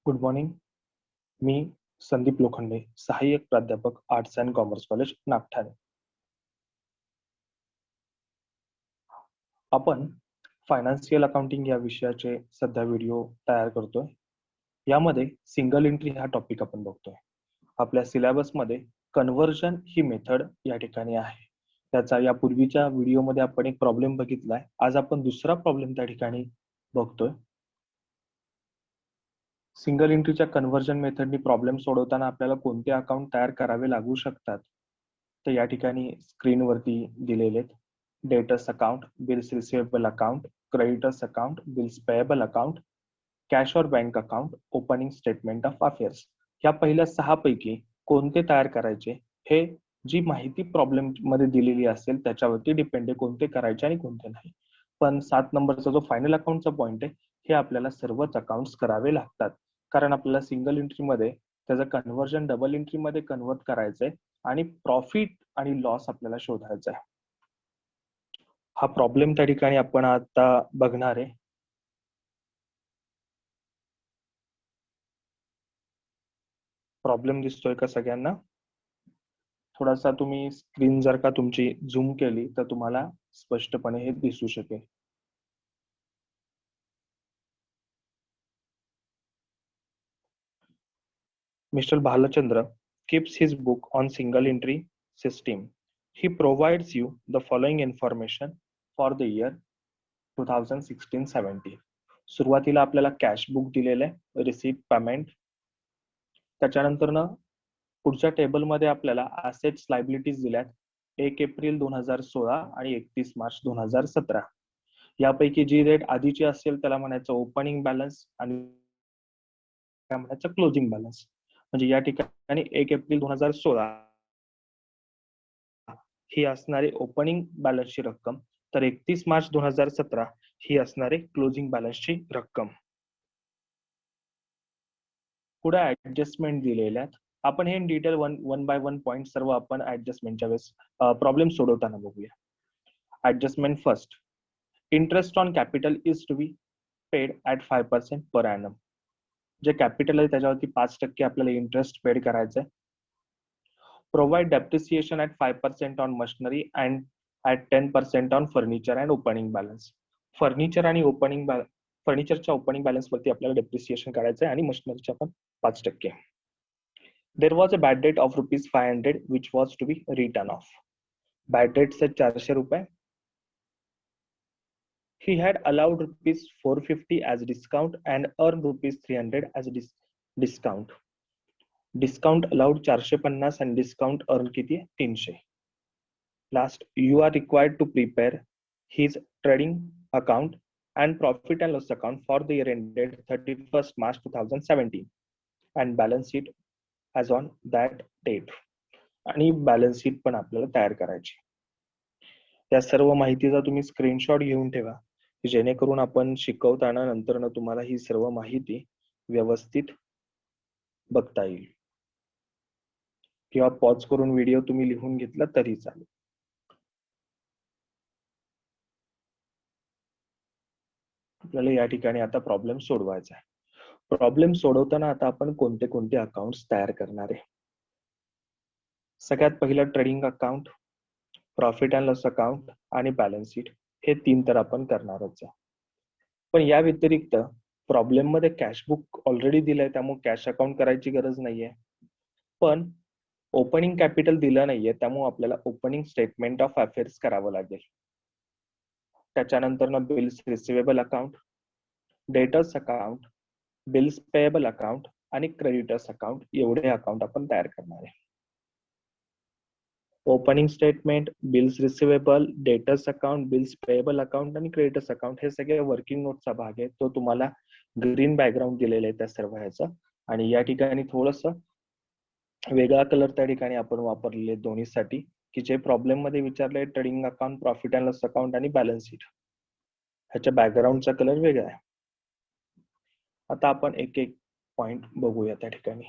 Good morning. मी संदीप लोखंडे, सहाय्यक प्राध्यापक arts and commerce college, Nagthane. आपण फायनान्शियल अकाउंटिंग या विषयाचे सध्या व्हिडिओ तयार करतोय. यामध्ये सिंगल एंट्री हा टॉपिक आपण बघतोय. आपल्या सिलेबसमध्ये कन्व्हर्जन ही मेथड या ठिकाणी आहे. त्याचा यापूर्वीच्या व्हिडिओमध्ये आपण एक प्रॉब्लेम बघितलाय. आज आपण दुसरा प्रॉब्लेम त्या ठिकाणी बघतोय. सिंगल एंट्रीच्या कन्व्हर्जन मेथडनी प्रॉब्लेम सोडवताना आपल्याला कोणते अकाउंट तयार करावे लागू शकतात तर या ठिकाणी स्क्रीनवरती दिलेले आहेत. Debtors account, bills receivable account, creditors account, bills payable account, cash और bank account, opening statement of affairs. या पहिल्या 6 पैकी कोणते तयार करायचे हे जी माहिती प्रॉब्लेम मध्ये दिलेली असेल त्याच्यावरती डिपेंड आहे कोणते करायचे आणि कोणते नाही. पण 7 नंबरचा जो फायनल अकाउंटचा पॉइंट आहे हे आपल्याला सर्वच अकाउंट्स करावे लागतात, कारण आपल्याला सिंगल एंट्री मध्ये त्याचं कन्व्हर्जन डबल एंट्री मध्ये कन्व्हर्ट करायचंय आणि प्रॉफिट आणि लॉस आपल्याला शोधायचा आहे. हा प्रॉब्लेम त्या ठिकाणी आपण आता बघणार आहे. प्रॉब्लेम दिसतोय का सगळ्यांना? थोडासा तुम्ही स्क्रीन जर का तुमची झूम केली तर तुम्हाला स्पष्टपणे हे दिसू शकेल. Mr. Bhalachandra keeps his book on single entry system. He provides you the following information for the year 2016-17. सुरुवातीला आपल्याला कॅश बुक दिलेलं आहे, रिसीट, पेमेंट. त्याच्यानंतर ना पुढच्या टेबलमध्ये आपल्याला असेट्स, लायबिलिटीज दिल्यात 1 एप्रिल 2016 आणि 31 मार्च 2017. यापैकी जी रेट आधीची असेल त्याला म्हणायचं ओपनिंग बॅलन्स आणि काय म्हणायचं क्लोजिंग बॅलन्स. म्हणजे या ठिकाणी 1 एप्रिल 2016 ही असणारी ओपनिंग बॅलन्सची रक्कम, तर 31 मार्च 2017 ही असणारी क्लोजिंग बॅलन्सची रक्कम. पुढे ऍडजस्टमेंट दिलेल्या आपण हे detail one by one point सर्व आपण ऍडजस्टमेंटच्या वेळेस प्रॉब्लेम सोडवताना बघूया. Adjustment first. Interest on capital is to be paid at 5% per annum. जे कॅपिटल आहे त्याच्यावरती 5% आपल्याला इंटरेस्ट पेड करायचं आहे. Provide depreciation at 5% on machinery and at 10% on furniture and opening balance. Furniture आणि फर्निचरच्या ओपनिंग बॅलन्स वरती आपल्याला डेप्रिसिएशन करायचं आहे आणि मशिनरीच्या पण 5%. There was a bad debt of ₹500 which was to be written off. Bad debts आहे 400 रुपये. He had allowed ₹450 as discount and earned ₹300 as discount. Discount allowed 450 आणि डिस्काउंट अर्न किती आहे 300. Last, you are required to prepare his trading account and profit and loss account for the year ended 31 March 2017 and balance sheet as on that date. आणि balance sheet पण आपल्याला तयार करायची. या सर्व माहितीचा तुम्ही स्क्रीनशॉट घेऊन ठेवा जेणेकरून आपण शिकवताना नंतर ना तुम्हाला ही सर्व माहिती व्यवस्थित बघता येईल, किंवा पॉज करून व्हिडिओ तुम्ही लिहून घेतला तरी चालेल. आपल्याला या ठिकाणी आता प्रॉब्लेम सोडवायचा आहे. प्रॉब्लेम सोडवताना आता आपण कोणते कोणते अकाउंट्स तयार करणार आहे. सगळ्यात पहिलं trading account, profit and loss account आणि बॅलन्स शीट हे 3 तर आपण करणारच आहे. पण या व्यतिरिक्त प्रॉब्लेम मध्ये कॅश बुक ऑलरेडी दिलंय त्यामुळे कॅश अकाउंट करायची गरज नाहीये. पण ओपनिंग कॅपिटल दिलं नाहीये त्यामुळे आपल्याला ओपनिंग स्टेटमेंट ऑफ अफेअर्स करावं लागेल. त्याच्यानंतर bills receivable account, debtors account, bills payable account आणि क्रेडिटर्स अकाउंट एवढे अकाउंट आपण तयार करणार आहे. Opening statement, bills receivable, debtors account, bills payable account आणि क्रेडिटर्स अकाउंट हे सगळे वर्किंग नोटचा भाग आहे. तो तुम्हाला ग्रीन बॅकग्राऊंड दिलेला आहे त्या सर्व ह्याचा. आणि या ठिकाणी थोडस वेगळा कलर त्या ठिकाणी आपण वापरलेले दोन्हीसाठी, की जे प्रॉब्लेम मध्ये विचारले trading account, profit and loss account आणि बॅलन्स शीट ह्याच्या बॅकग्राऊंडचा कलर वेगळा आहे. आता आपण एक एक पॉइंट बघूया त्या ठिकाणी.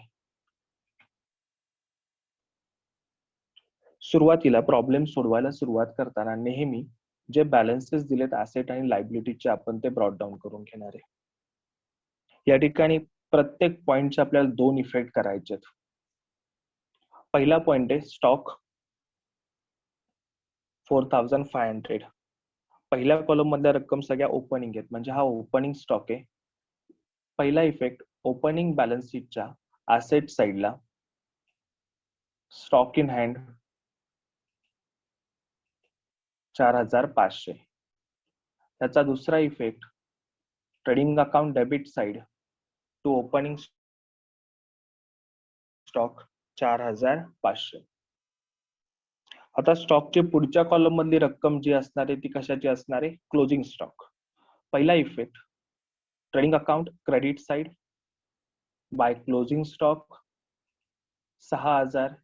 सुरुवातीला प्रॉब्लेम सोडवायला सुरुवात करताना नेहमी जे बॅलन्सेस दिलेत ऍसेट आणि लायबिलिटीचे आपण ते ब्रॉट डाऊन करून घेणार आहे. या ठिकाणी प्रत्येक पॉइंटचे आपल्याला 2 इफेक्ट करायचे आहेत. पहिला पॉइंट आहे स्टॉक 4500. पहिल्या कॉलम मधल्या रक्कम सगळ्या ओपनिंग आहेत, म्हणजे हा ओपनिंग स्टॉक आहे. पहिला इफेक्ट, ओपनिंग बॅलन्स शीटच्या ऍसेट साइडला स्टॉक इन हँड 4500. त्याचा दुसरा effect, trading account debit side to opening stock 4500. आता स्टॉकची पुढच्या कॉलम मधली रक्कम जी असणार आहे ती कशाची असणार आहे? Closing stock. पहिला effect, trading account credit side by closing stock 6000.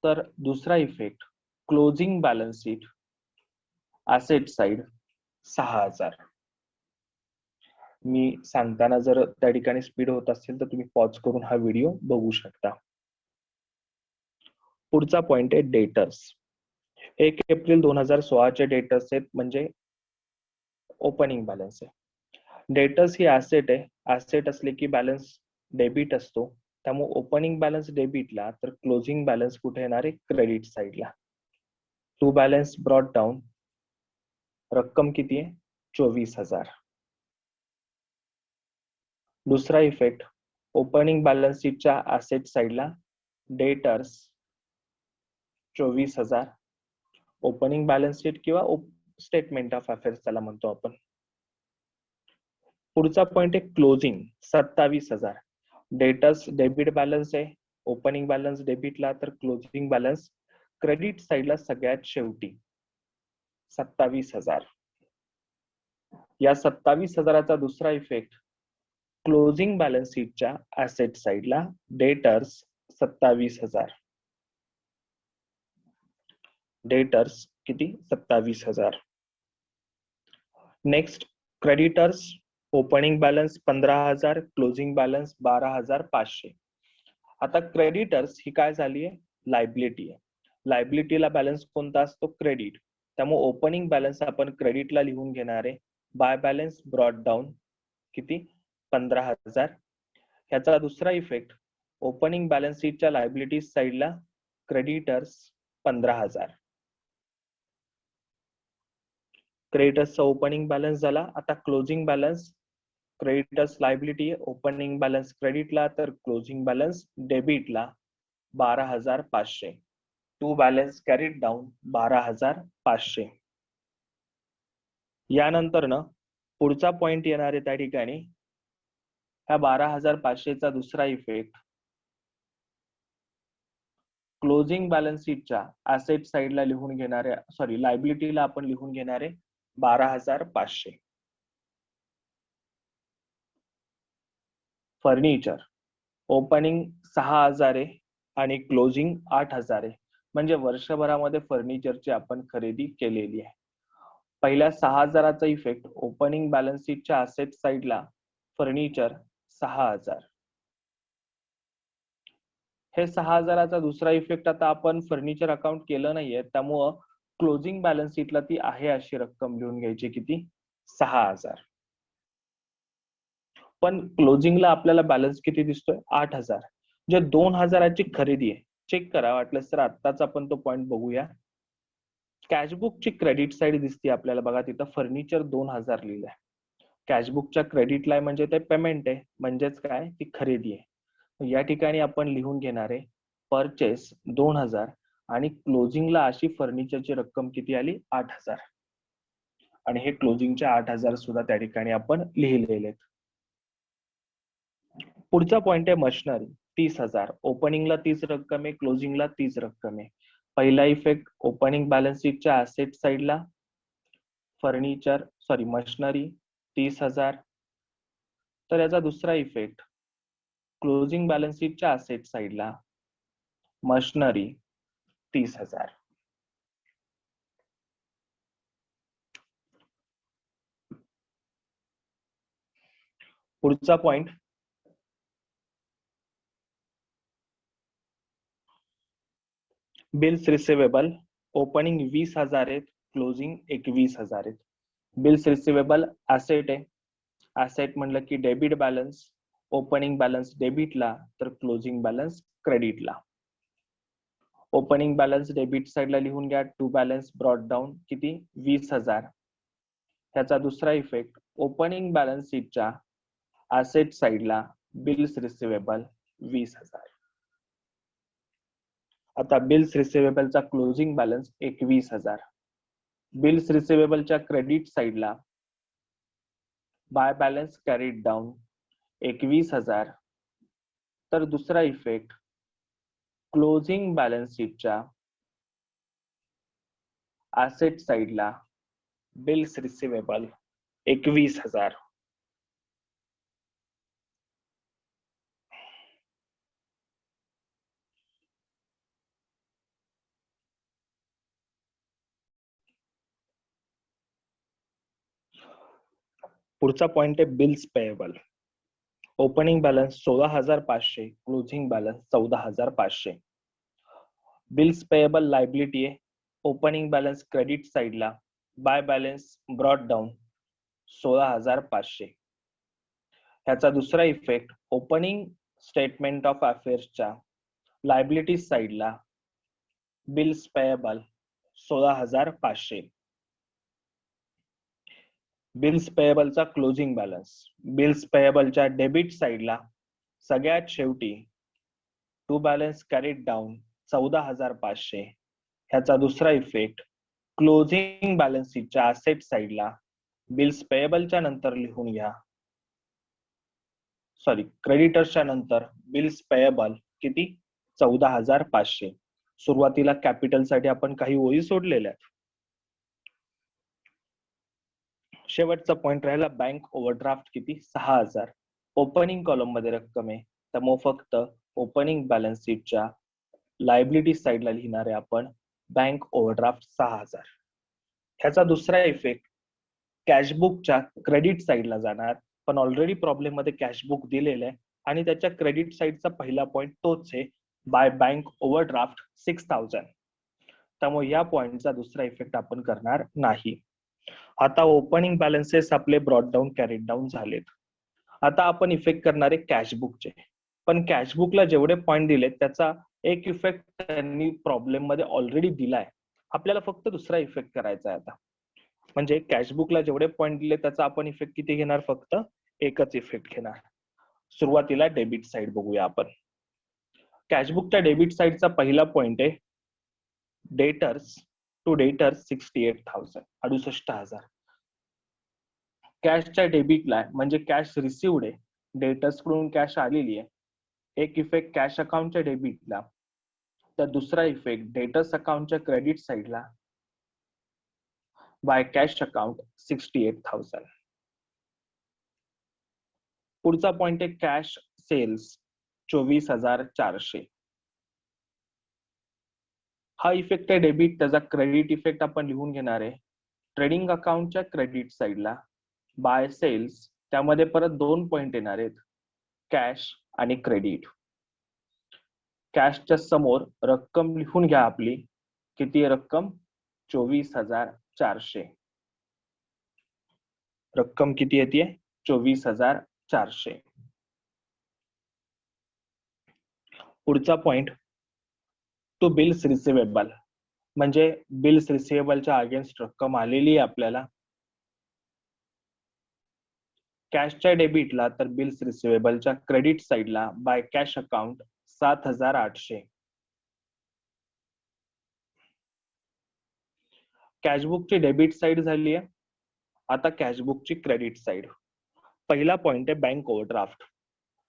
तर दुसरा effect, closing balance sheet asset side 6000. मी सांगताना जर त्या ठिकाणी स्पीड होत असेल तर तुम्ही पॉज करून हा व्हिडिओ बघू शकता. पुढचा पॉइंट आहे डेटर्स. 1 एप्रिल 2016 चे डेटर्स आहेत, म्हणजे ओपनिंग बॅलन्स आहे. डेटर्स ही ऍसेट आहे, ऍसेट असले की बॅलन्स डेबिट असतो, त्यामुळे ओपनिंग बॅलन्स डेबिटला तर क्लोजिंग बॅलन्स कुठे येणार आहे? क्रेडिट साइडला. टू बॅलन्स ब्रॉट डाऊन, रक्कम किती आहे? 24000. दुसरा इफेक्ट, ओपनिंग बॅलन्स शीटच्या ऍसेट साइडला डेटर्स 24000. ओपनिंग बॅलन्स शीट किंवा स्टेटमेंट ऑफ अफेअर्स त्याला म्हणतो आपण. पुढचा पॉइंट आहे क्लोजिंग 27000. डेटर्स डेबिट बॅलन्स आहे, ओपनिंग बॅलन्स डेबिटला तर क्लोजिंग बॅलन्स क्रेडिट साइडला सगळ्यात शेवटी 27000. या 27000चा दुसरा इफेक्ट, क्लोजिंग बॅलन्स शीटच्या ऍसेट साइडला डेटर्स 27000. डेटर्स किती? 27000. Next, creditors opening balance 15000, closing balance 12500. आता क्रेडिटर्स ही काय झाली आहे? लायबिलिटी आहे. लायबिलिटीला बॅलन्स कोणता असतो? क्रेडिट. त्यामुळे ओपनिंग बॅलन्स आपण क्रेडिटला लिहून घेणार आहे. बाय बॅलन्स ब्रॉट डाऊन किती? 15000. ह्याचा दुसरा इफेक्ट, ओपनिंग बॅलन्स शीटच्या लायबिलिटी साइडला क्रेडिटर्स 15000. क्रेडिटर्सचा ओपनिंग बॅलन्स झाला. आता क्लोजिंग बॅलन्स, क्रेडिटर्स लायबिलिटी आहे, ओपनिंग बॅलन्स क्रेडिटला तर क्लोजिंग बॅलन्स डेबिटला 12500. To balance carried down 12500. यानंतर ना पुढचा पॉइंट येणार आहे त्या ठिकाणी, ह्या 12500चा दुसरा इफेक्ट, क्लोजिंग बॅलन्स शीटच्या ऍसेट साइडला लिहून घेणारे, सॉरी लायबिलिटीला आपण लिहून घेणारे 12500. फर्निचर ओपनिंग 6000 आहे आणि क्लोजिंग 8000 आहे, म्हणजे वर्षभरामध्ये फर्निचरची आपण खरेदी केलेली आहे. पहिल्या 6000चा इफेक्ट, ओपनिंग बॅलन्स शीटच्या ऍसेट साइडला फर्निचर 6000. हे 6000चा दुसरा इफेक्ट, आता आपण फर्निचर अकाउंट केलं नाहीये त्यामुळं क्लोजिंग बॅलन्स शीटला ती आहे अशी रक्कम लिहून घ्यायची. किती? 6000. पण क्लोजिंगला आपल्याला बॅलन्स किती दिसतोय? 8000. जे 2000ची खरेदी आहे. चेक करा वाटल्यास तर आत्ताच आपण तो पॉइंट बघूया. कॅशबुकची क्रेडिट साइड दिसते आपल्याला बघा, तिथं फर्निचर 2000 लिहिलंय. कॅशबुकच्या क्रेडिटला म्हणजे ते पेमेंट आहे, म्हणजेच काय? ती खरेदी आहे. या ठिकाणी आपण लिहून घेणार आहे परचेस 2000 आणि क्लोजिंगला अशी फर्निचरची रक्कम किती आली? 8000. आणि हे क्लोजिंगचे 8000 सुद्धा त्या ठिकाणी आपण लिहिलेले आहेत. पुढचा पॉइंट आहे मशिनरी 30000. ओपनिंगला 30 रक्कम आहे, क्लोजिंगला 30 रक्कम आहे. पहिला इफेक्ट, ओपनिंग बॅलन्स शीटच्या ऍसेट साइडला फर्निचर, सॉरी मशिनरी 30000. तर याचा दुसरा इफेक्ट, क्लोजिंग बॅलन्स शीटच्या ऍसेट साइडला मशिनरी 30000. पुढचा पॉइंट, बिल्स रिसिवेबल. ओपनिंग 20000 आहेत, क्लोजिंग 21000 आहेत. बिल्स रिसिवेबल ऍसेट आहे. ऍसेट म्हणलं की डेबिट बॅलन्स, ओपनिंग बॅलन्स डेबिटला तर क्लोजिंग बॅलन्स क्रेडिटला. ओपनिंग बॅलन्स डेबिट साइडला लिहून घ्या, टू बॅलन्स ब्रॉट डाऊन किती 20,000. ह्याचा दुसरा इफेक्ट ओपनिंग बॅलन्स शीटच्या ऍसेट साइडला बिल्स रिसिवेबल 20,000. आता बिल्स रिसिवेबलचा क्लोजिंग बॅलन्स 21,000. बिल्स रिसिवेबलच्या क्रेडिट साइडला बाय बॅलन्स कॅरीड डाऊन 21,000. तर दुसरा इफेक्ट क्लोजिंग बॅलन्स शीटच्या ऍसेट साइडला बिल्स रिसिवेबल 21,000. पुढचा पॉइंट आहे bills payable. Opening balance 16,500, closing balance 14,500. Bills payable liability आहे. ओपनिंग बॅलन्स क्रेडिट साइडला बाय बॅलन्स ब्रॉट डाऊन 16,500. ह्याचा दुसरा इफेक्ट ओपनिंग स्टेटमेंट ऑफ अफेअर्सच्या लायबिलिटी साइडला बिल्स पेएबल 16,500. बिल्स पेएबलचा क्लोजिंग बॅलन्स बिल्स पेएबलच्या डेबिट साइडला सगळ्यात शेवटी टू बॅलन्स कॅरीड डाऊन 14,500. ह्याचा दुसरा इफेक्ट क्लोजिंग बॅलन्स शीटच्या ऍसेट साइडला बिल्स पेएबलच्या नंतर लिहून घ्या, सॉरी क्रेडिटर्सच्या नंतर बिल्स पेएबल किती 14,500. सुरुवातीला कॅपिटल साठी आपण काही ओळी सोडलेल्या आहेत. शेवटचा पॉइंट राहिला बँक ओव्हरड्राफ्ट किती 6,000. ओपनिंग कॉलम मध्ये रक्कम आहे, त्यामुळे फक्त ओपनिंग बॅलन्स शीटच्या लायबिलिटी साइडला लिहिणार आहे आपण बँक ओव्हरड्राफ्ट 6,000. ह्याचा दुसरा इफेक्ट कॅशबुकच्या क्रेडिट साइडला जाणार, पण ऑलरेडी प्रॉब्लेम मध्ये कॅशबुक दिलेलं आहे आणि त्याच्या क्रेडिट साइडचा पहिला पॉइंट तोच आहे बाय बँक ओव्हरड्राफ्ट 6,000. त्यामुळे या पॉइंटचा दुसरा इफेक्ट आपण करणार नाही. आता ओपनिंग बॅलन्सेस आपले ब्रॉट डाऊन कॅरीड डाऊन झालेत. आता आपण इफेक्ट करणार आहे कॅशबुकचे, पण कॅशबुकला जेवढे पॉइंट दिलेत त्याचा एक इफेक्ट त्यांनी प्रॉब्लेम मध्ये ऑलरेडी दिलाय. आपल्याला फक्त दुसरा इफेक्ट करायचा आहे आता. म्हणजे कॅशबुकला जेवढे पॉइंट दिले त्याचा आपण इफेक्ट किती घेणार, फक्त एकच इफेक्ट घेणार. सुरुवातीला डेबिट साइड बघूया आपण. कॅशबुकच्या डेबिट साइडचा पहिला पॉइंट आहे डेटर्स टू डेटर्स 68,000. कॅशच्या डेबिटला म्हणजे कॅश रिसिव्ड आहे, डेटर्स कडून कॅश आलेली आहे. एक इफेक्ट कॅश अकाउंटच्या डेबिटला, तर दुसरा इफेक्ट डेटर्स अकाउंटच्या क्रेडिट साइडला बाय कॅश अकाउंट 68,000. पुढचा पॉइंट आहे कॅश सेल्स 24,400. हा इफेक्ट आहे डेबिट, त्याचा क्रेडिट इफेक्ट आपण लिहून घेणार आहे ट्रेडिंग अकाउंटच्या क्रेडिट साइडला बाय सेल्स. त्यामध्ये परत दोन पॉइंट येणार आहेत, कॅश आणि क्रेडिट. कॅशच्या समोर रक्कम लिहून घ्या आपली, किती रक्कम 24,400. रक्कम किती येते 24,400. पुढचा पॉइंट टू बिल्स रिसिवेबल म्हणजे बिल्स रिसिवेबलच्या अगेन्स्ट रक्कम आलेली आहे आपल्याला. कॅशच्या डेबिटला तर बिल्स रिसिवेबलच्या क्रेडिट साइडला बाय कॅश अकाउंट 7,800. कॅशबुकची डेबिट साइड झाली आहे. आता कॅशबुकची क्रेडिट साइड. पहिला पॉइंट आहे बँक ओव्हरड्राफ्ट,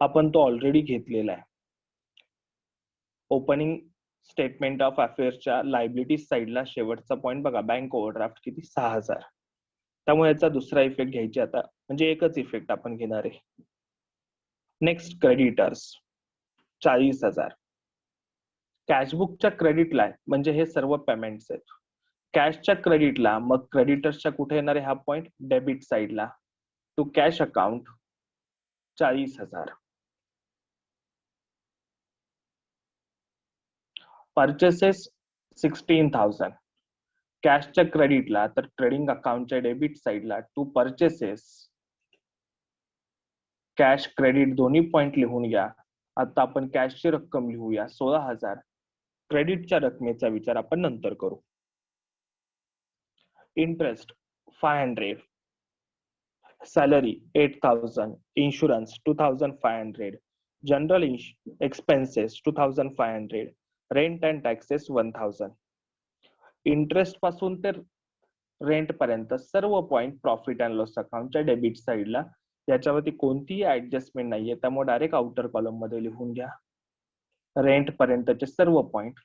आपण तो ऑलरेडी घेतलेला आहे. ओपनिंग स्टेटमेंट ऑफ अफेअर्सच्या लायबिलिटी साइडला शेवटचा पॉइंट बघा, बँक ओव्हरड्राफ्ट किती 6,000. त्यामुळे याचा दुसरा इफेक्ट घ्यायचे आता, म्हणजे एकच इफेक्ट आपण घेणार आहे. Next creditors 40,000. कॅशबुकच्या क्रेडिटला म्हणजे हे सर्व पेमेंट्स आहेत. कॅशच्या क्रेडिटला मग क्रेडिटर्सच्या कुठे येणार आहे हा पॉइंट, डेबिट साइडला टू कॅश अकाउंट 40,000. परचेसेस 16,000. कॅशच्या क्रेडिटला तर ट्रेडिंग अकाउंटच्या डेबिट साइडला टू परचेसेस कॅश क्रेडिट दोन्ही पॉइंट लिहून घ्या. आता आपण कॅशची रक्कम लिहूया 16,000. क्रेडिटच्या रकमेचा विचार आपण नंतर करू. Interest 500, salary 8,000, insurance 2,500, general expenses 2,500, rent and taxes 1,000. Interest पासून ते रेंट पर्यंत सर्व पॉइंट प्रॉफिट अँड लॉस अकाउंटच्या डेबिट साइडला. याच्यावरती कोणतीही ऍडजस्टमेंट नाहीये, त्यामुळे डायरेक्ट आउटर कॉलम मध्ये लिहून घ्या रेंट पर्यंतचे सर्व point.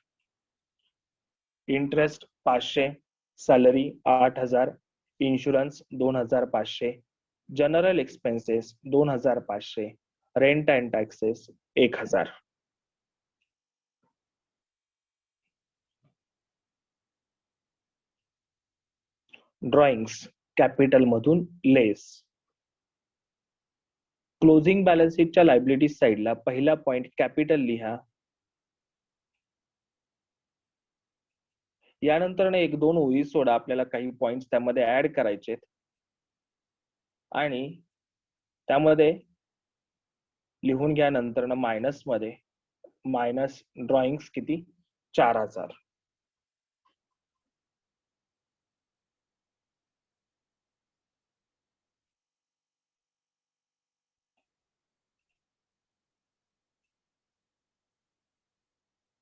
Interest 500, salary 8,000, insurance 2,500, general expenses 2,500, rent and taxes 1,000. Drawings capital मधून लेस. क्लोजिंग बॅलन्स शीटच्या लायबिलिटी साइडला पहिला पॉइंट कॅपिटल लिहा. यानंतर एक दोन ओळी सोडा, आपल्याला काही पॉइंट्स त्यामध्ये ऍड करायचे आणि त्यामध्ये लिहून घ्या. नंतर मायनस मध्ये मायनस ड्रॉइंग्स किती 4,000.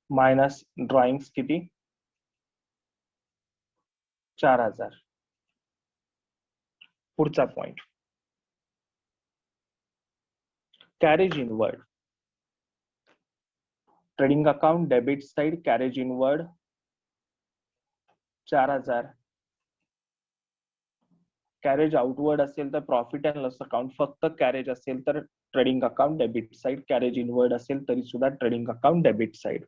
मायनस ड्रॉइंग्स किती 4,000. पुढचा point carriage inward. Trading account debit side carriage inward 4,000. Carriage outward असेल तर प्रॉफिट अँड लॉस अकाउंट. फक्त कॅरेज असेल तर trading account debit side. Carriage inward असेल तरी सुद्धा trading account debit side.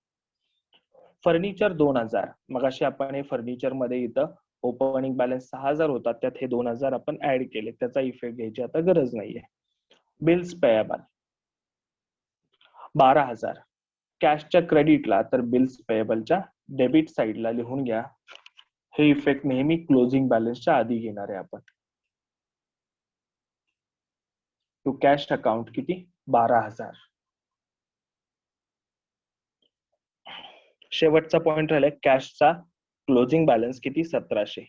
Furniture 2,000. मगाशी आपण हे फर्निचर मध्ये इथं ओपनिंग बॅलन्स 6,000 होता, त्यात हे 2,000 आपण ऍड केले, त्याचा इफेक्ट घ्यायची आता गरज नाहीये. Bills payable 12,000. कॅशच्या क्रेडिटला तर बिल्स पेएबलच्या डेबिट साइडला लिहून घ्या. हे इफेक्ट नेहमी क्लोजिंग बॅलन्सच्या आधी घेणार आहे आपण. टू कॅश अकाउंट किती 12,000. शेवटचा पॉइंट राहिला कॅशचा क्लोजिंग बॅलन्स किती 1,700.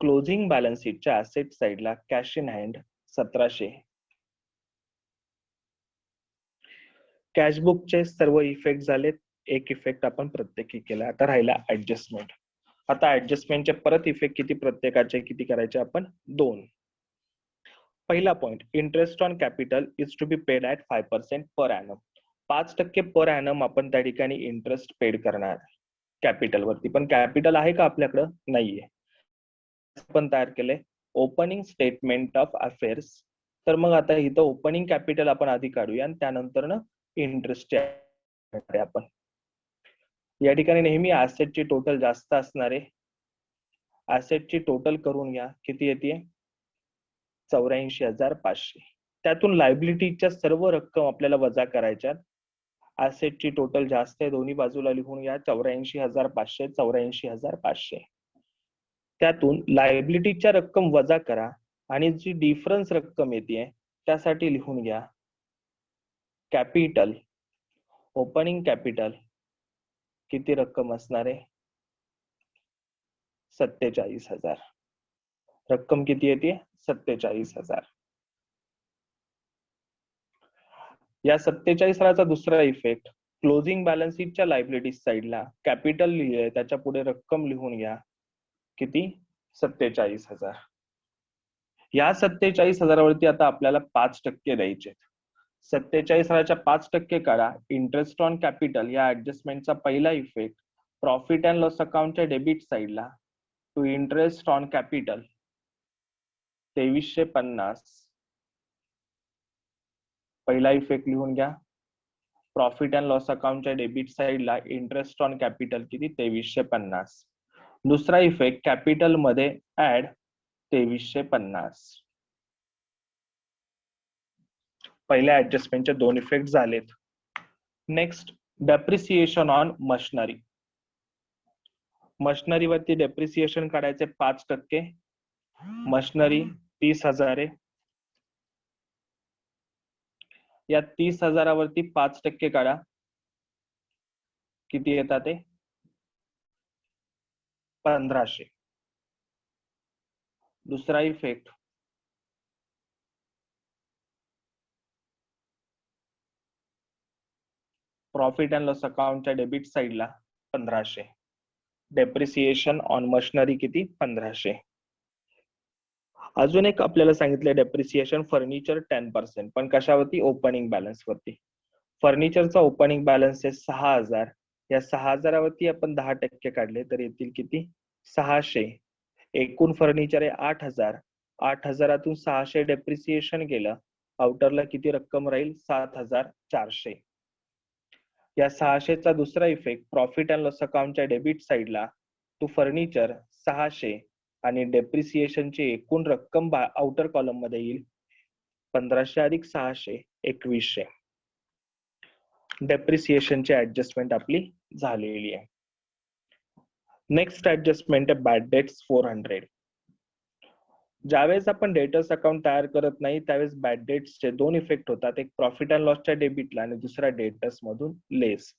क्लोजिंग बॅलन्स शीटच्या ऍसेट साइडला कॅश इन हँड 1,700. कॅशबुकचे सर्व इफेक्ट झालेत. एक इफेक्ट आपण प्रत्येकी केला. आता राहिला ऍडजस्टमेंट. आता ऍडजस्टमेंटचे परत इफेक्ट किती प्रत्येकाचे किती करायचे आपण 2. पहिला point interest on capital is to be paid at 5% per annum. 5% per annum आपण त्या ठिकाणी इंटरेस्ट पेड करणार कॅपिटल वरती. पण कॅपिटल आहे का आपल्याकडं नाहीये. आपण तयार केले ओपनिंग स्टेटमेंट ऑफ अफेअर्स. तर मग आता इथं ओपनिंग कॅपिटल आपण आधी काढूया आणि त्यानंतर इंटरेस्ट आपण. या ठिकाणी नेहमी ऍसेटची टोटल जास्त असणार आहे. ऍसेटची टोटल करून घ्या किती येते 84,500. त्यातून लायबिलिटीच्या सर्व रक्कम आपल्याला वजा करायच्या. ऍसेटची टोटल जास्त आहे, दोन्ही बाजूला लिहून घ्या 84,500 84,500. त्यातून लायबिलिटीच्या रक्कम वजा करा आणि जी डिफरन्स रक्कम येते त्यासाठी लिहून घ्या कॅपिटल. ओपनिंग कॅपिटल किती रक्कम असणार आहे 47,000. रक्कम किती येते 47,000. या 47,000चा दुसरा इफेक्ट क्लोजिंग बॅलन्स शीटच्या लायबिलिटी साइडला कॅपिटल लिहिलंय, त्याच्या पुढे रक्कम लिहून घ्या किती 47,000. या 47,000 वरती आता आपल्याला 5% द्यायचे. 47,000च्या 5% काढा. इंटरेस्ट ऑन कॅपिटल या ऍडजस्टमेंटचा पहिला इफेक्ट प्रॉफिट अँड लॉस अकाउंटच्या डेबिट साइडला टू इंटरेस्ट ऑन कॅपिटल 2350. पहिला इफेक्ट लिहून घ्या. प्रॉफिट अँड लॉस अकाउंटच्या डेबिट साइडला इंटरेस्ट ऑन कॅपिटल किती 2350. दुसरा इफेक्ट कॅपिटल मध्ये ऍड 2350. पहिल्या ऍडजस्टमेंटचे 2 इफेक्ट झालेत. Next depreciation on machinery. Machinery वरती डेप्रिसिएशन काढायचे 5%. मशिनरी 30,000 आहे. या 30,000वरती 5% काढा, किती येतात ते? 1500. दुसरा इफेक्ट, प्रॉफिट अँड लॉस अकाउंटच्या डेबिट साइडला 1500. डेप्रिसिएशन ऑन मशिनरी किती? 1500. अजून एक आपल्याला सांगितलं डेप्रिसिएशन फर्निचर 10%, पण कशावरती? ओपनिंग बॅलन्स वरती. फर्निचरचा ओपनिंग बॅलन्स आहे 6000. या 6000वरती आपण 10% काढले तर येतील किती? 600. एकूण फर्निचर आहे 8000. 8000तून 600 डेप्रिसिएशन गेलं, आउटरला किती रक्कम राहील? 7400. या 600चा दुसरा इफेक्ट, प्रॉफिट अँड लॉस अकाउंटच्या डेबिट साइडला टू फर्निचर 600 आणि डेप्रिसिएशनची एकूण रक्कम आउटर कॉलम मध्ये येईल 1500 अधिक 600 2100. डेप्रिसिएशनची ऍडजस्टमेंट आपली झालेली आहे. नेक्स्ट ऍडजस्टमेंट आहे बॅड डेट्स 400. ज्यावेळेस आपण डेटर्स अकाउंट तयार करत नाही त्यावेळेस बॅड डेट्सचे दोन इफेक्ट होतात, एक प्रॉफिट अँड लॉसच्या डेबिटला आणि दुसरा डेटर्स मधून लेस.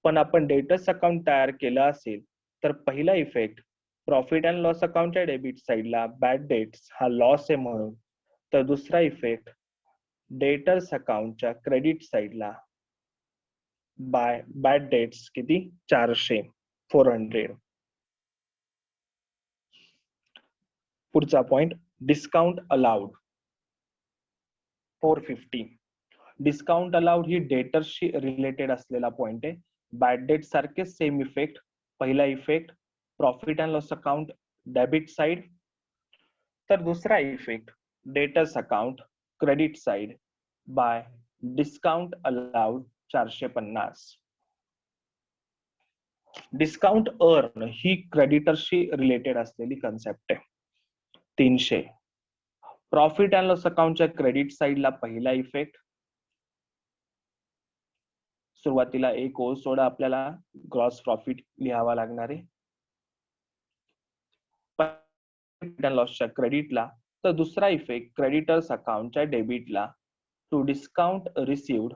पण आपण डेटर्स अकाउंट तयार केलं असेल तर पहिला इफेक्ट, प्रॉफिट अँड लॉस अकाउंटच्या डेबिट साइडला बॅड डेट्स हा लॉस आहे म्हणून, तर दुसरा इफेक्ट डेटर्स अकाउंटच्या क्रेडिट साइडला बाय बॅड डेट्स किती? 400. 400. पुढचा point, discount allowed 450. Discount allowed ही डेटर्सशी रिलेटेड असलेला पॉइंट आहे. बॅड डेट सारखे सेम इफेक्ट. पहिला effect profit and loss account debit side, तर दुसरा effect debtors account credit side by discount allowed 450. Discount earn he क्रेडिटरशी related असलेली कन्सेप्ट आहे. 300. प्रॉफिट अँड लॉस अकाउंटच्या क्रेडिट साइडला पहिला इफेक्ट, सुरुवातीला एक ओळ सोडा, आपल्याला ग्रॉस प्रॉफिट लिहावा लागणार आहे प्रॉफिट अँड लॉसच्या क्रेडिटला, तर दुसरा इफेक्ट क्रेडिटर्स अकाउंटच्या डेबिटला टू डिस्काउंट रिसिव्ड.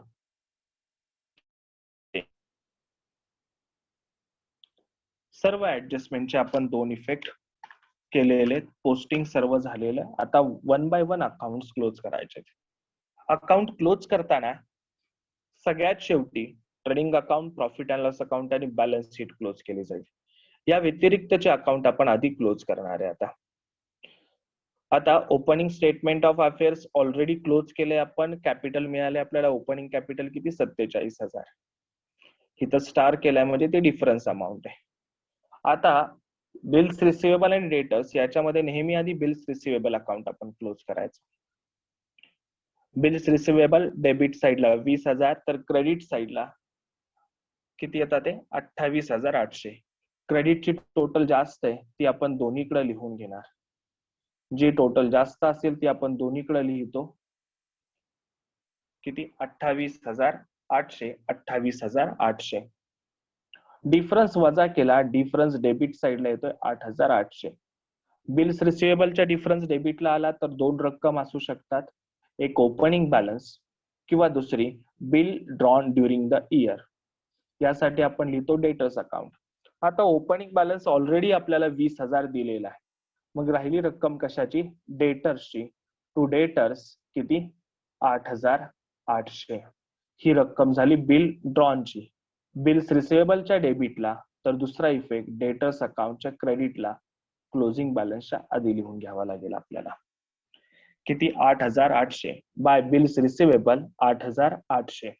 सर्व ऍडजस्टमेंटचे आपण दोन इफेक्ट केलेले, पोस्टिंग सर्व झालेलं. आता one by one account close करायचे. अकाउंट क्लोज करताना सगळ्यात शेवटी trading account, profit and loss account आणि बॅलन्स शीट क्लोज केली जाईल. या व्यतिरिक्तचे अकाउंट आपण आधी क्लोज करणार आहे. आता opening statement of affairs already close केले आपण. कॅपिटल मिळाले आपल्याला. ओपनिंग कॅपिटल किती? 47,000. इथं स्टार केलाय म्हणजे ते डिफरन्स अमाऊंट आहे. आता बिल्स रिसिवेबल आणि डेटर्स याच्यामध्ये नेहमी आधी बिल्स रिसिवेबल अकाउंट आपण क्लोज करायचं. बिल्स रिसिवेबल डेबिट साइडला 20,000, तर क्रेडिट साइडला किती येतात ते? 28,800. क्रेडिटची टोटल जास्त आहे ती आपण दोन्हीकडे लिहून घेणार. जी टोटल जास्त असेल ती आपण दोन्हीकडे लिहितो. किती? 28,800. 28,800. डिफरन्स वजा केला, डिफरन्स डेबिट साइडला येतोय 8,800. बिल्स रिसिवेबलच्या डिफरन्स डेबिटला आला तर दोन रक्कम असू शकतात, एक ओपनिंग बॅलन्स किंवा दुसरी bill drawn during the year. यासाठी आपण लिहितो डेटर्स अकाउंट. आता ओपनिंग बॅलन्स ऑलरेडी आपल्याला 20,000 दिलेला आहे, मग राहिली रक्कम कशाची? डेटर्सची. टू डेटर्स किती? 8,800. ही रक्कम झाली बिल ड्रॉनची. बिल्स रिसिवेबलच्या डेबिटला, तर दुसरा इफेक्ट डेटर्स अकाउंटच्या क्रेडिटला क्लोजिंग बॅलन्सच्या आधी लिहून घ्यावा लागेल आपल्याला. किती? 8,800 बाय बिल्स रिसिवेबल 8,800.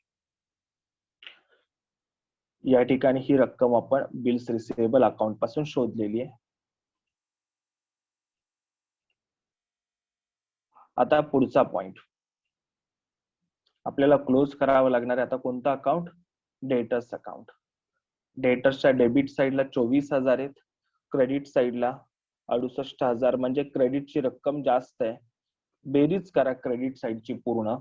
या ठिकाणी ही रक्कम आपण बिल्स रिसिवेबल अकाउंट पासून शोधलेली आहे. आता पुढचा पॉइंट आपल्याला क्लोज करावं लागणार आहे. आता कोणतं अकाउंट? Debtors account. डेटर्सच्या डेबिट साइडला 24,000 आहेत, क्रेडिट साइडला 68,000. म्हणजे क्रेडिटची रक्कम जास्त आहे. बेरीज करा क्रेडिट साइडची पूर्ण,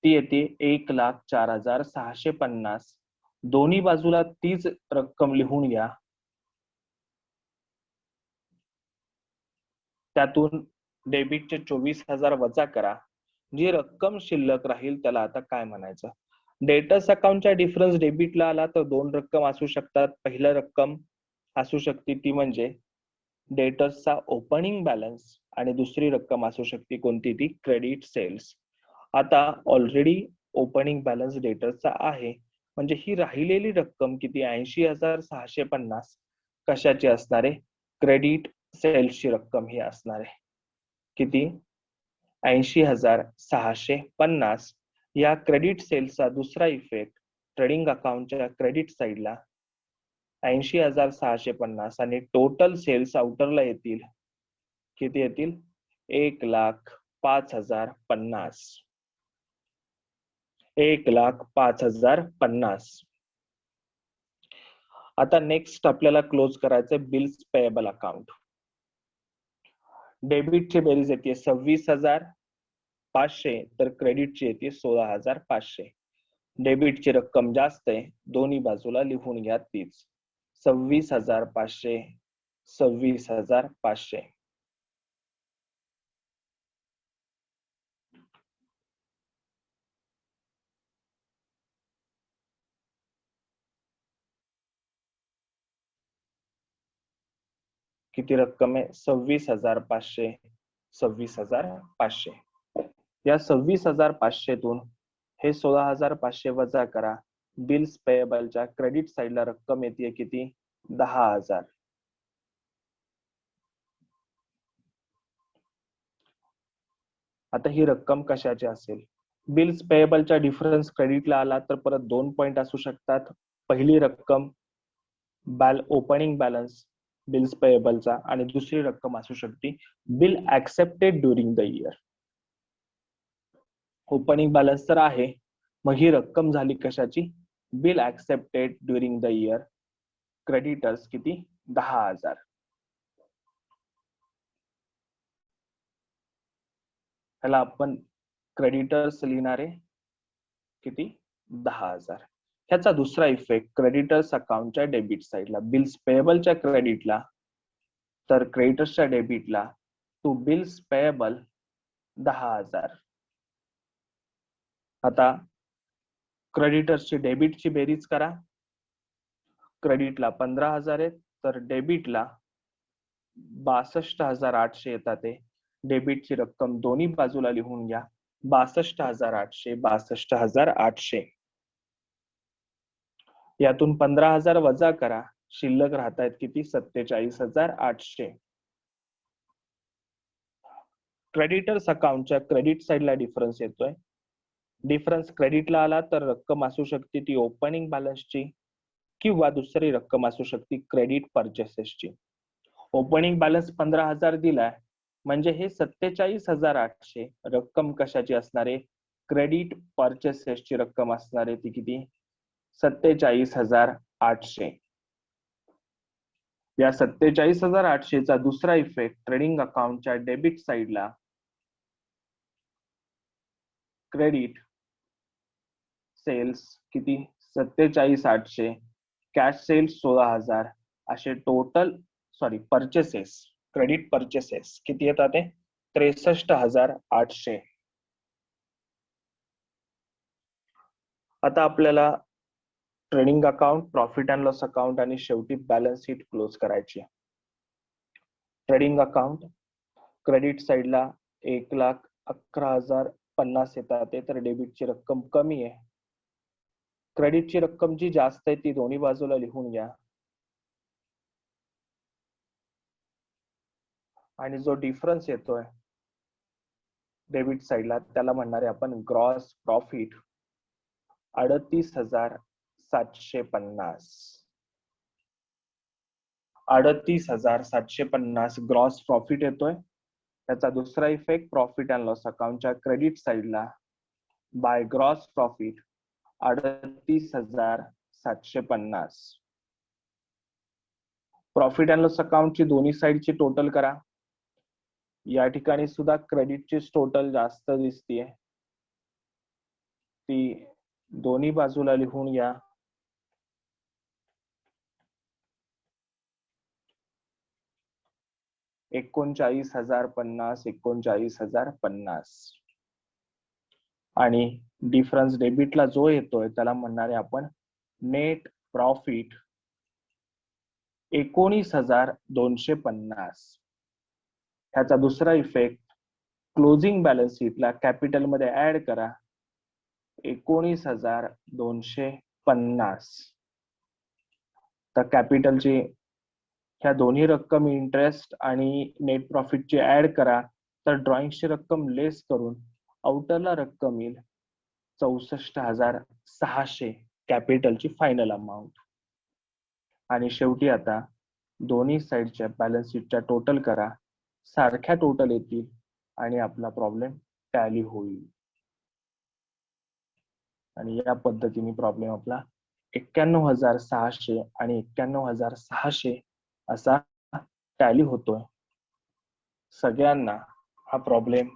ती येते 1,04,650. दोन्ही बाजूला तीच रक्कम लिहून घ्या. त्यातून डेबिटचे 24,000 वजा करा. जी रक्कम शिल्लक राहील त्याला आता काय म्हणायचं? डेटर्स अकाउंटच्या डिफरन्स डेबिटला आला तर दोन रक्कम असू शकतात. पहिला रक्कम असू शकते ती म्हणजे डेटर्सचा ओपनिंग बॅलन्स आणि दुसरी रक्कम असू शकते कोणती ती क्रेडिट सेल्स. आता ऑलरेडी ओपनिंग बॅलन्स डेटर्सचा आहे म्हणजे ही राहिलेली रक्कम किती 80,650 कशाची असणार आहे? क्रेडिट सेल्सची रक्कम ही असणार आहे. किती? 80,650. या क्रेडिट सेल्सचा दुसरा इफेक्ट ट्रेडिंग अकाउंटच्या क्रेडिट साईडला 80,650 आणि टोटल सेल्स आउटरला येतील. किती येतील? 1,05,050. 1,05,050. आता नेक्स्ट आपल्याला क्लोज करायचं बिल्स पेएबल अकाउंट. डेबिटची बेरीज येते 26,500 तर क्रेडिटची येते 16,500. डेबिटची रक्कम जास्त आहे दोन्ही बाजूला लिहून घ्या तीच 26,500 26,500. किती रक्कम आहे? 26,500 26,500. या 26,500 हे 16,500 वजा करा. बिल्स पेएबलच्या क्रेडिट साईडला रक्कम येते किती? 10,000. आता ही रक्कम कशाची असेल? बिल्स पेएबलच्या डिफरन्स क्रेडिटला आला तर परत 2 पॉइंट असू शकतात. पहिली रक्कम ओपनिंग बॅलन्स बिल्स पेएबलचा आणि दुसरी रक्कम असू शकते bill accepted during the year. Opening balance तर आहे मग ही रक्कम झाली कशाची? Bill accepted during the year. Creditors किती? 10,000. ह्याला आपण क्रेडिटर्स लिहिणारे किती? 10,000. ह्याचा दुसरा इफेक्ट क्रेडिटर्स अकाउंटच्या डेबिट साईडला बिल्स पेएबलच्या क्रेडिटला तर क्रेडिटर्सच्या डेबिटला टू बिल्स पेएबल 10,000. आता क्रेडिटर्सची डेबिटची बेरीज करा. क्रेडिटला 15,000 आहेत तर डेबिटला 62,800 येतात. ते डेबिटची रक्कम दोन्ही बाजूला लिहून घ्या 62,800 62,800. यातून 15,000 वजा करा शिल्लक राहत आहेत किती? 47,800. क्रेडिटर्स अकाउंटच्या क्रेडिट साईडला डिफरन्स येतोय. डिफरन्स क्रेडिटला आला तर रक्कम असू शकते ती ओपनिंग बॅलन्सची किंवा दुसरी रक्कम असू शकते क्रेडिट परचेसेसची. ओपनिंग बॅलन्स 15,000 दिलाय म्हणजे हे 47,800 रक्कम कशाची असणार आहे? क्रेडिट परचेसेसची रक्कम असणार आहे ती किती? 47,800. या 47,800 चा दुसरा इफेक्ट ट्रेडिंग अकाउंटच्या डेबिट साईडला क्रेडिट सेल्स किती? 47,800. Cash sales 16,000. असे टोटल परचेसेस क्रेडिट परचेसेस किती येतात? ते 63,800. आता आपल्याला trading account, profit and loss account आणि शेवटी बॅलन्स शीट क्लोज करायची. ट्रेडिंग अकाउंट क्रेडिट साईडला 1,11,050 येतात तर डेबिटची रक्कम कमी आहे. क्रेडिटची रक्कम जी जास्त आहे ती दोन्ही बाजूला लिहून घ्या आणि जो डिफरन्स येतोय डेबिट साईडला त्याला म्हणणारे आपण ग्रॉस प्रॉफिट 38,750. 38,750 ग्रॉस प्रॉफिट येतोय. त्याचा दुसरा इफेक्ट प्रॉफिट अँड लॉस अकाउंटच्या क्रेडिट साईडला by gross profit 38,750. Profit and loss अकाउंटची दोन्ही साईडची टोटल करा. या ठिकाणी सुद्धा क्रेडिटची टोटल जास्त दिसतीये ती दोन्ही बाजूला लिहून घ्या 39,050 39,050. आणि डिफरन्स डेबिटला जो येतोय त्याला म्हणणार आहे आपण नेट प्रॉफिट 19,250. ह्याचा दुसरा इफेक्ट क्लोजिंग बॅलन्स शीटला कॅपिटल मध्ये ऍड करा 19,250. तर कॅपिटलची ह्या दोन्ही रक्कम इंटरेस्ट आणि नेट प्रॉफिटची ऍड करा तर ड्रॉइंगची रक्कम लेस करून आउटरला रक्कम येईल 64,600 कॅपिटलची फायनल अमाऊंट. आणि शेवटी आता दोन्ही साइडच्या बॅलन्स शीटच्या टोटल करा, सारख्या टोटल येतील आणि आपला प्रॉब्लेम टॅली होईल. आणि या पद्धतीने प्रॉब्लेम आपला 91,600 आणि 91,600 असा टॅली होतोय. सगळ्यांना हा प्रॉब्लेम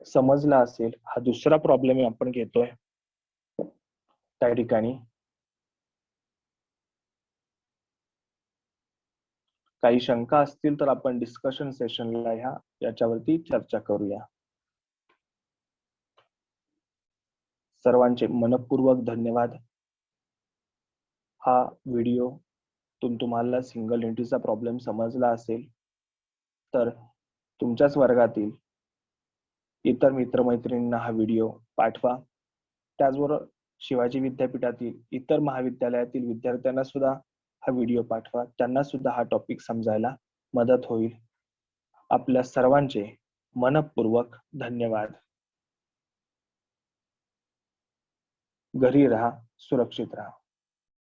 समजला असेल. हा दुसरा प्रॉब्लेम आपण घेतोय. त्या ठिकाणी काही शंका असतील तर आपण डिस्कशन सेशनला याच्यावरती चर्चा करूया. सर्वांचे मनपूर्वक धन्यवाद. हा व्हिडिओ तुम्हाला सिंगल एंट्रीचा प्रॉब्लेम समजला असेल तर तुमच्याच वर्गातील इतर मित्रमैत्रिणींना हा व्हिडिओ पाठवा. त्याचबरोबर शिवाजी विद्यापीठातील इतर महाविद्यालयातील विद्यार्थ्यांना सुद्धा हा व्हिडिओ पाठवा. त्यांना सुद्धा हा टॉपिक समजायला मदत होईल. आपल्या सर्वांचे मनपूर्वक धन्यवाद. घरी राहा, सुरक्षित राहा.